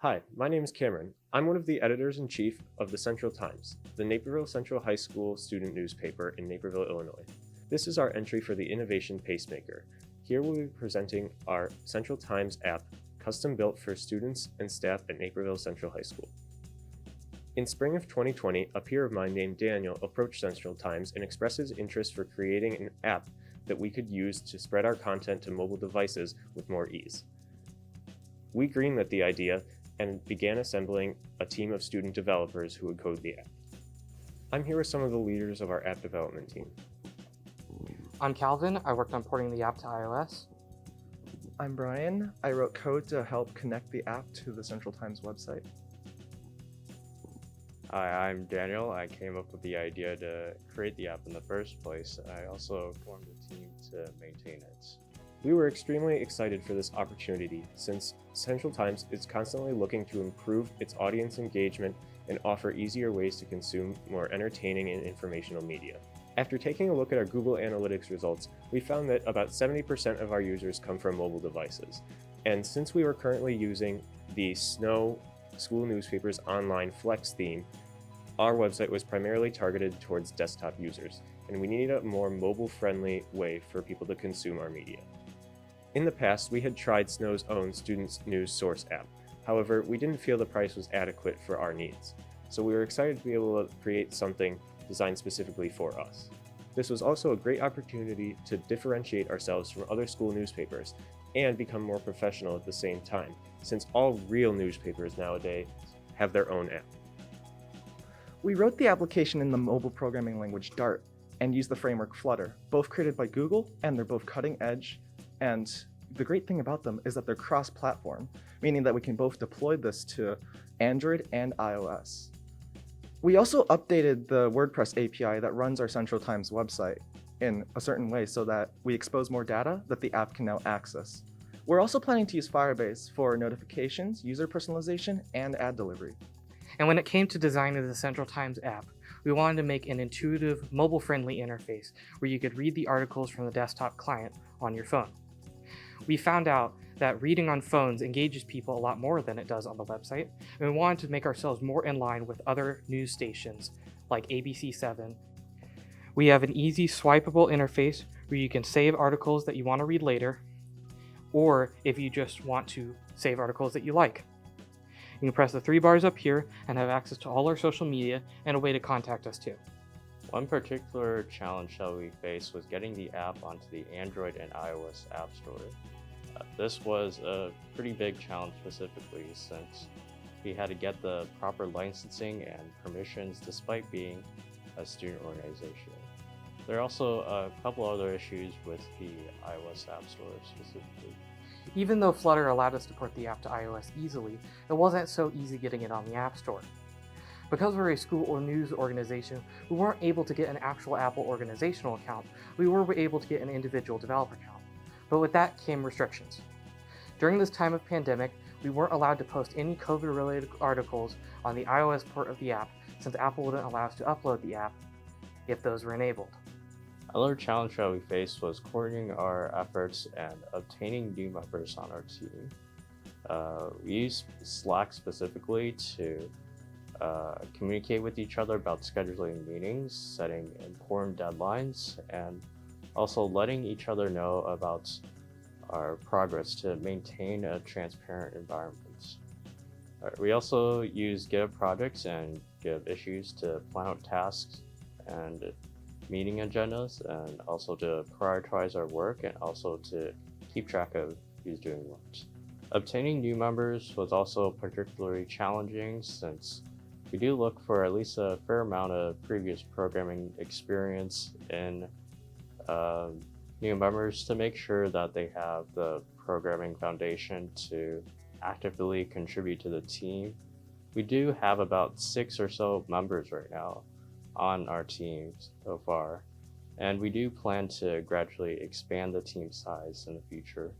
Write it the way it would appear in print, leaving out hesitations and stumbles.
Hi, my name is Cameron. I'm one of the editors-in-chief of the Central Times, the Naperville Central High School student newspaper in Naperville, Illinois. This is our entry for the innovation Pacemaker. Here we'll be presenting our Central Times app, custom built for students and staff at Naperville Central High School. In spring of 2020, a peer of mine named Daniel approached Central Times and expressed his interest for creating an app that we could use to spread our content to mobile devices with more ease. We greenlit the idea and began assembling a team of student developers who would code the app. I'm here with some of the leaders of our app development team. I'm Calvin. I worked on porting the app to iOS. I'm Brian. I wrote code to help connect the app to the Central Times website. Hi, I'm Daniel. I came up with the idea to create the app in the first place. I also formed a team to maintain it. We were extremely excited for this opportunity since Central Times is constantly looking to improve its audience engagement and offer easier ways to consume more entertaining and informational media. After taking a look at our Google Analytics results, we found that about 70% of our users come from mobile devices. And since we were currently using the Snow School Newspapers Online Flex theme, our website was primarily targeted towards desktop users, and we needed a more mobile-friendly way for people to consume our media. In the past, we had tried Snow's own Students News Source app. However, we didn't feel the price was adequate for our needs. So we were excited to be able to create something designed specifically for us. This was also a great opportunity to differentiate ourselves from other school newspapers and become more professional at the same time, since all real newspapers nowadays have their own app. We wrote the application in the mobile programming language Dart and used the framework Flutter, both created by Google, and they're both cutting edge. And the great thing about them is that they're cross-platform, meaning that we can both deploy this to Android and iOS. We also updated the WordPress API that runs our Central Times website in a certain way so that we expose more data that the app can now access. We're also planning to use Firebase for notifications, user personalization, and ad delivery. And when it came to designing the Central Times app, we wanted to make an intuitive, mobile-friendly interface where you could read the articles from the desktop client on your phone. We found out that reading on phones engages people a lot more than it does on the website, and we wanted to make ourselves more in line with other news stations like ABC7. We have an easy swipeable interface where you can save articles that you want to read later, or if you just want to save articles that you like. You can press the 3 bars up here and have access to all our social media and a way to contact us too. One particular challenge that we faced was getting the app onto the Android and iOS app store. This was a pretty big challenge specifically since we had to get the proper licensing and permissions despite being a student organization. There are also a couple other issues with the iOS app store specifically. Even though Flutter allowed us to port the app to iOS easily, it wasn't so easy getting it on the App Store. Because we're a school or news organization, we weren't able to get an actual Apple organizational account. We were able to get an individual developer account. But with that came restrictions. During this time of pandemic, we weren't allowed to post any COVID-related articles on the iOS port of the app since Apple wouldn't allow us to upload the app if those were enabled. Another challenge that we faced was coordinating our efforts and obtaining new members on our team. We used Slack specifically to communicate with each other about scheduling meetings, setting important deadlines, and also letting each other know about our progress to maintain a transparent environment. We also use GitHub projects and GitHub issues to plan out tasks and meeting agendas, and also to prioritize our work and also to keep track of who's doing what. Obtaining new members was also particularly challenging since we do look for at least a fair amount of previous programming experience in new members to make sure that they have the programming foundation to actively contribute to the team. We do have about 6 or so members right now on our team so far, and we do plan to gradually expand the team size in the future.